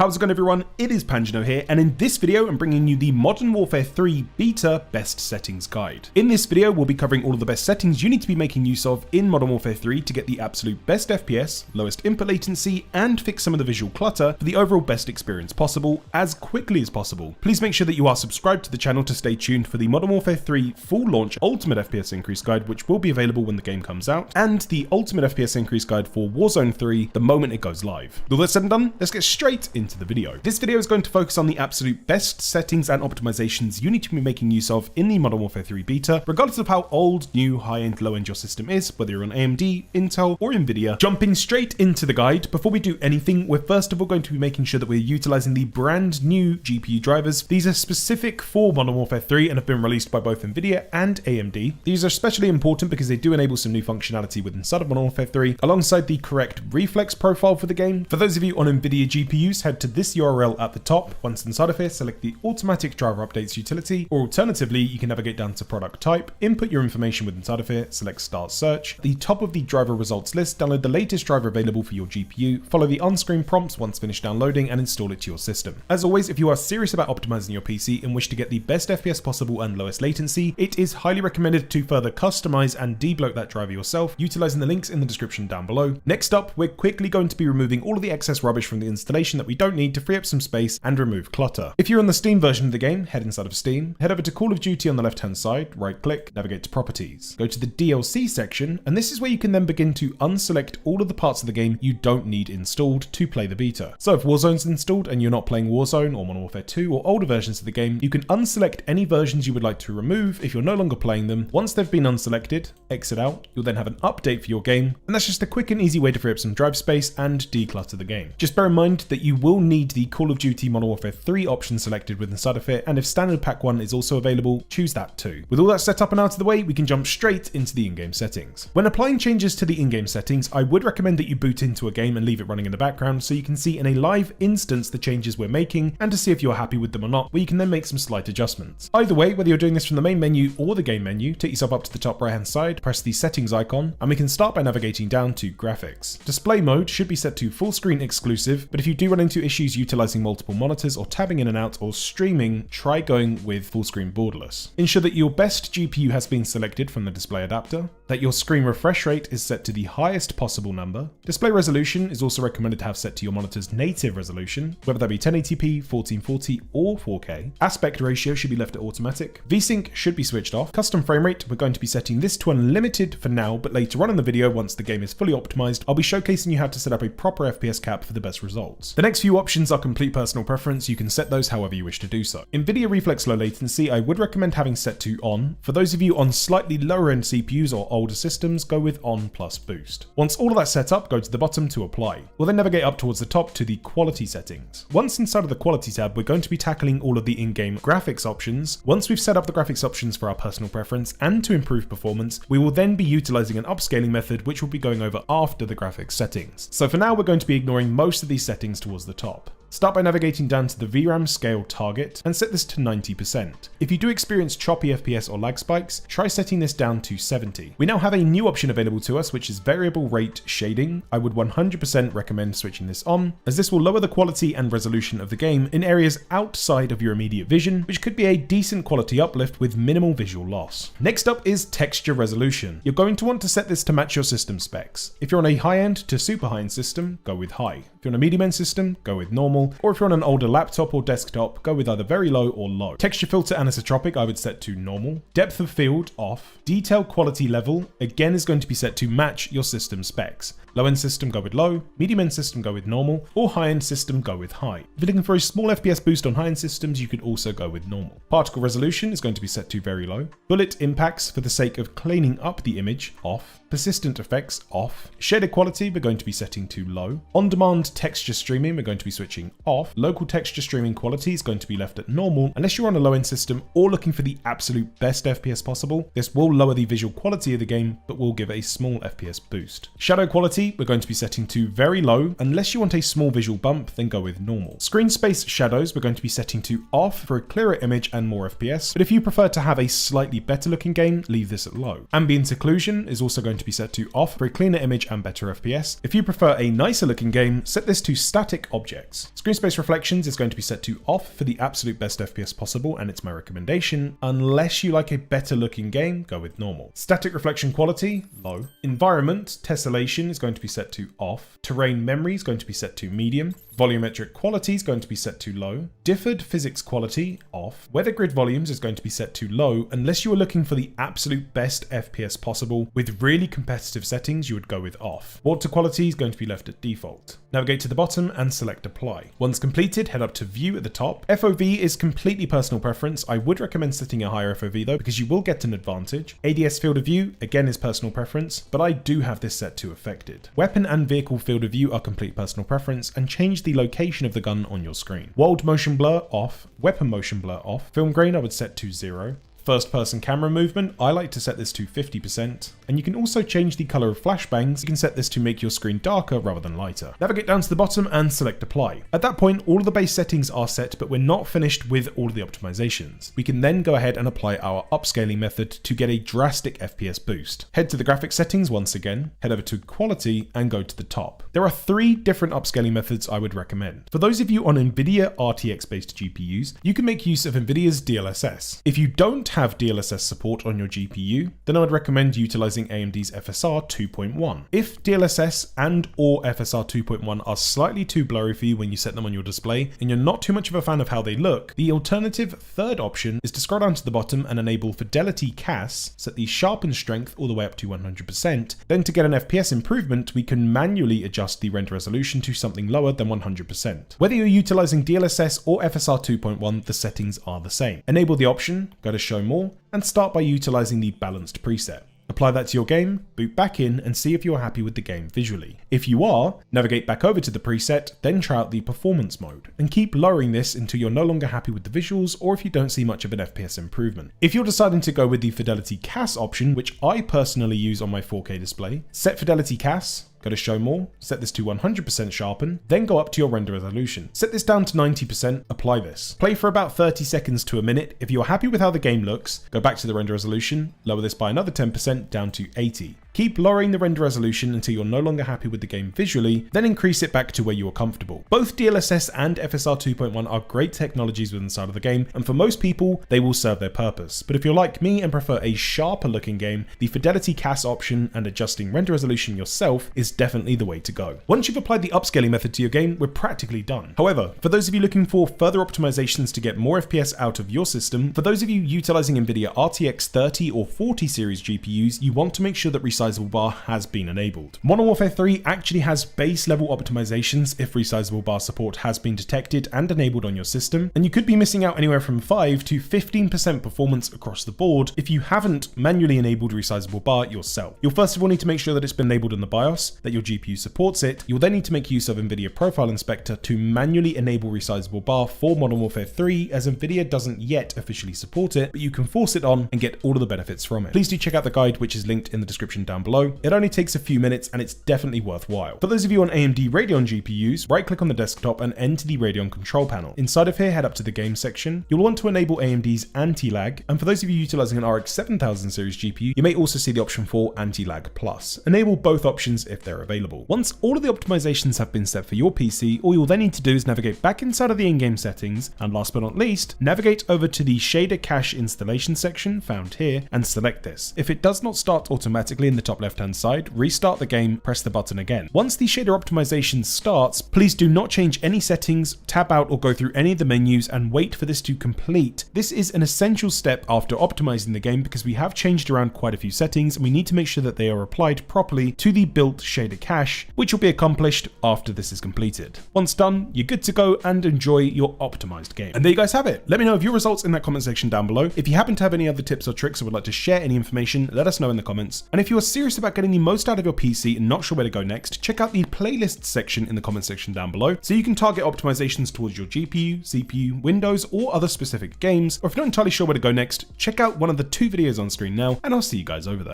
How's it going, everyone? It is Panjino here, and in this video I'm bringing you the Modern Warfare 3 Beta Best Settings Guide. In this video we'll be covering all of the best settings you need to be making use of in Modern Warfare 3 to get the absolute best FPS, lowest input latency, and fix some of the visual clutter for the overall best experience possible as quickly as possible. Please make sure that you are subscribed to the channel to stay tuned for the Modern Warfare 3 full launch Ultimate FPS Increase Guide, which will be available when the game comes out, and the Ultimate FPS Increase Guide for Warzone 3 the moment it goes live. With all that said and done, let's get straight into the video. This video is going to focus on the absolute best settings and optimizations you need to be making use of in the Modern Warfare 3 beta, regardless of how old, new, high-end, low-end your system is, whether you're on AMD, Intel, or Nvidia. Jumping straight into the guide, before we do anything, we're first of all going to be making sure that we're utilizing the brand new GPU drivers. These are specific for Modern Warfare 3 and have been released by both Nvidia and AMD. These are especially important because they do enable some new functionality with inside of Modern Warfare 3, alongside the correct reflex profile for the game. For those of you on Nvidia GPUs, head to this URL at the top. Once inside of here, select the automatic driver updates utility, or alternatively, you can navigate down to product type, input your information with inside of here, select start search. At the top of the driver results list, download the latest driver available for your GPU, follow the on-screen prompts once finished downloading, and install it to your system. As always, if you are serious about optimizing your PC and wish to get the best FPS possible and lowest latency, it is highly recommended to further customize and debloat that driver yourself, utilizing the links in the description down below. Next up, we're quickly going to be removing all of the excess rubbish from the installation that we don't need to free up some space and remove clutter. If you're on the Steam version of the game, head inside of Steam, head over to Call of Duty on the left hand side, right click, navigate to properties, go to the DLC section, and this is where you can then begin to unselect all of the parts of the game you don't need installed to play the beta. So if Warzone's installed and you're not playing Warzone or Modern Warfare 2 or older versions of the game, you can unselect any versions you would like to remove if you're no longer playing them. Once they've been unselected, exit out, you'll then have an update for your game, and that's just a quick and easy way to free up some drive space and declutter the game. Just bear in mind that you will need the Call of Duty Modern Warfare 3 option selected with inside of it, and if standard pack 1 is also available, choose that too. With all that set up and out of the way, we can jump straight into the in-game settings. When applying changes to the in-game settings, I would recommend that you boot into a game and leave it running in the background so you can see in a live instance the changes we're making and to see if you're happy with them or not, where you can then make some slight adjustments. Either way, whether you're doing this from the main menu or the game menu, take yourself up to the top right hand side, press the settings icon, and we can start by navigating down to graphics. Display mode should be set to full screen exclusive, but if you do run into issues utilizing multiple monitors or tabbing in and out or streaming, try going with full screen borderless. Ensure that your best GPU has been selected from the display adapter, that your screen refresh rate is set to the highest possible number. Display resolution is also recommended to have set to your monitor's native resolution, whether that be 1080p, 1440 or 4K. Aspect ratio should be left at automatic. VSync should be switched off. Custom frame rate, we're going to be setting this to unlimited for now, but later on in the video, once the game is fully optimized, I'll be showcasing you how to set up a proper FPS cap for the best results. The next few options are complete personal preference. You can set those however you wish to do so. Nvidia Reflex Low Latency, I would recommend having set to on. For those of you on slightly lower end CPUs or older systems, go with on plus boost. Once all of that's set up, go to the bottom to apply. We'll then navigate up towards the top to the quality settings. Once inside of the quality tab, we're going to be tackling all of the in-game graphics options. Once we've set up the graphics options for our personal preference and to improve performance, we will then be utilizing an upscaling method, which we'll be going over after the graphics settings. So for now, we're going to be ignoring most of these settings towards the top. Start by navigating down to the VRAM scale target and set this to 90%. If you do experience choppy FPS or lag spikes, try setting this down to 70. We now have a new option available to us, which is variable rate shading. I would 100% recommend switching this on, as this will lower the quality and resolution of the game in areas outside of your immediate vision, which could be a decent quality uplift with minimal visual loss. Next up is texture resolution. You're going to want to set this to match your system specs. If you're on a high-end to super high-end system, go with high. If you're on a medium-end system, go with normal. Or if you're on an older laptop or desktop, go with either very low or low. Texture filter anisotropic I would set to normal. Depth of field off. Detail quality level again is going to be set to match your system specs. Low end system go with low, medium end system go with normal, or high end system go with high. If you're looking for a small FPS boost on high end systems, you could also go with normal. Particle resolution is going to be set to very low. Bullet impacts for the sake of cleaning up the image off. Persistent effects off. Shader quality we're going to be setting to low. On-demand texture streaming we're going to be switching off. Local texture streaming quality is going to be left at normal unless you're on a low-end system or looking for the absolute best FPS possible. This will lower the visual quality of the game but will give a small FPS boost. Shadow quality we're going to be setting to very low. Unless you want a small visual bump, then go with normal. Screen space shadows we're going to be setting to off for a clearer image and more FPS, but if you prefer to have a slightly better looking game, leave this at low. Ambient occlusion is also going to be set to off for a cleaner image and better FPS. If you prefer a nicer looking game, set this to static objects. Screen space reflections is going to be set to off for the absolute best FPS possible, and it's my recommendation. Unless you like a better looking game, go with normal. Static reflection quality, low. Environment tessellation is going to be set to off. Terrain memory is going to be set to medium. Volumetric quality is going to be set to low. Differed physics quality, off. Weather grid volumes is going to be set to low, unless you are looking for the absolute best FPS possible. With really competitive settings, you would go with off. Water quality is going to be left at default. Navigate to the bottom and select apply. Once completed, head up to view at the top. FOV is completely personal preference. I would recommend setting a higher FOV though, because you will get an advantage. ADS field of view, again, is personal preference, but I do have this set to affected. Weapon and vehicle field of view are complete personal preference, and change the location of the gun on your screen. World motion blur off, weapon motion blur off, film grain I would set to 0. First person camera movement, I like to set this to 50%, and you can also change the color of flashbangs. You can set this to make your screen darker rather than lighter. Navigate down to the bottom and select apply. At that point, all of the base settings are set, but we're not finished with all of the optimizations. We can then go ahead and apply our upscaling method to get a drastic FPS boost. Head to the graphics settings once again, head over to quality and go to the top. There are 3 different upscaling methods I would recommend. For those of you on NVIDIA RTX based GPUs, you can make use of NVIDIA's DLSS. If you don't have DLSS support on your GPU, then I would recommend utilizing AMD's FSR 2.1. If DLSS and or FSR 2.1 are slightly too blurry for you when you set them on your display, and you're not too much of a fan of how they look, the alternative third option is to scroll down to the bottom and enable Fidelity CAS, set the sharpen strength all the way up to 100%. Then to get an FPS improvement, we can manually adjust the render resolution to something lower than 100%. Whether you're utilizing DLSS or FSR 2.1, the settings are the same. Enable the option, go to show more, and start by utilizing the balanced preset. Apply that to your game, boot back in, and see if you're happy with the game visually. If you are, navigate back over to the preset, then try out the performance mode, and keep lowering this until you're no longer happy with the visuals or if you don't see much of an FPS improvement. If you're deciding to go with the Fidelity CAS option, which I personally use on my 4K display, set Fidelity CAS, go to show more, set this to 100% sharpen, then go up to your render resolution. Set this down to 90%, apply this. Play for about 30 seconds to a minute. If you're happy with how the game looks, go back to the render resolution, lower this by another 10% down to 80. Keep lowering the render resolution until you're no longer happy with the game visually, then increase it back to where you are comfortable. Both DLSS and FSR 2.1 are great technologies within the side of the game, and for most people, they will serve their purpose. But if you're like me and prefer a sharper looking game, the Fidelity CAS option and adjusting render resolution yourself is definitely the way to go. Once you've applied the upscaling method to your game, we're practically done. However, for those of you looking for further optimizations to get more FPS out of your system, for those of you utilizing NVIDIA RTX 30 or 40 series GPUs, you want to make sure that resizable bar has been enabled. Modern Warfare 3 actually has base level optimizations if resizable bar support has been detected and enabled on your system, and you could be missing out anywhere from 5 to 15% performance across the board if you haven't manually enabled resizable bar yourself. You'll first of all need to make sure that it's been enabled in the BIOS, that your GPU supports it. You'll then need to make use of NVIDIA Profile Inspector to manually enable resizable bar for Modern Warfare 3, as NVIDIA doesn't yet officially support it, but you can force it on and get all of the benefits from it. Please do check out the guide, which is linked in the description down below. It only takes a few minutes and it's definitely worthwhile. For those of you on AMD Radeon GPUs, right click on the desktop and enter the Radeon control panel. Inside of here, head up to the game section. You'll want to enable AMD's anti-lag, and for those of you utilizing an RX 7000 series GPU, you may also see the option for anti-lag plus. Enable both options if they're available. Once all of the optimizations have been set for your PC, all you'll then need to do is navigate back inside of the in-game settings, and last but not least, navigate over to the shader cache installation section found here and select this. If it does not start automatically in the top left hand side, restart the game, press the button again. Once the shader optimization starts, please do not change any settings, tab out or go through any of the menus and wait for this to complete. This is an essential step after optimizing the game because we have changed around quite a few settings and we need to make sure that they are applied properly to the built shader cache, which will be accomplished after this is completed. Once done, you're good to go and enjoy your optimized game. And there you guys have it. Let me know of your results in that comment section down below. If you happen to have any other tips or tricks or would like to share any information, let us know in the comments. And if you are serious about getting the most out of your PC and not sure where to go next, check out the playlists section in the comment section down below so you can target optimizations towards your GPU, CPU, Windows, or other specific games. Or if you're not entirely sure where to go next, check out one of the 2 videos on screen now, and I'll see you guys over there.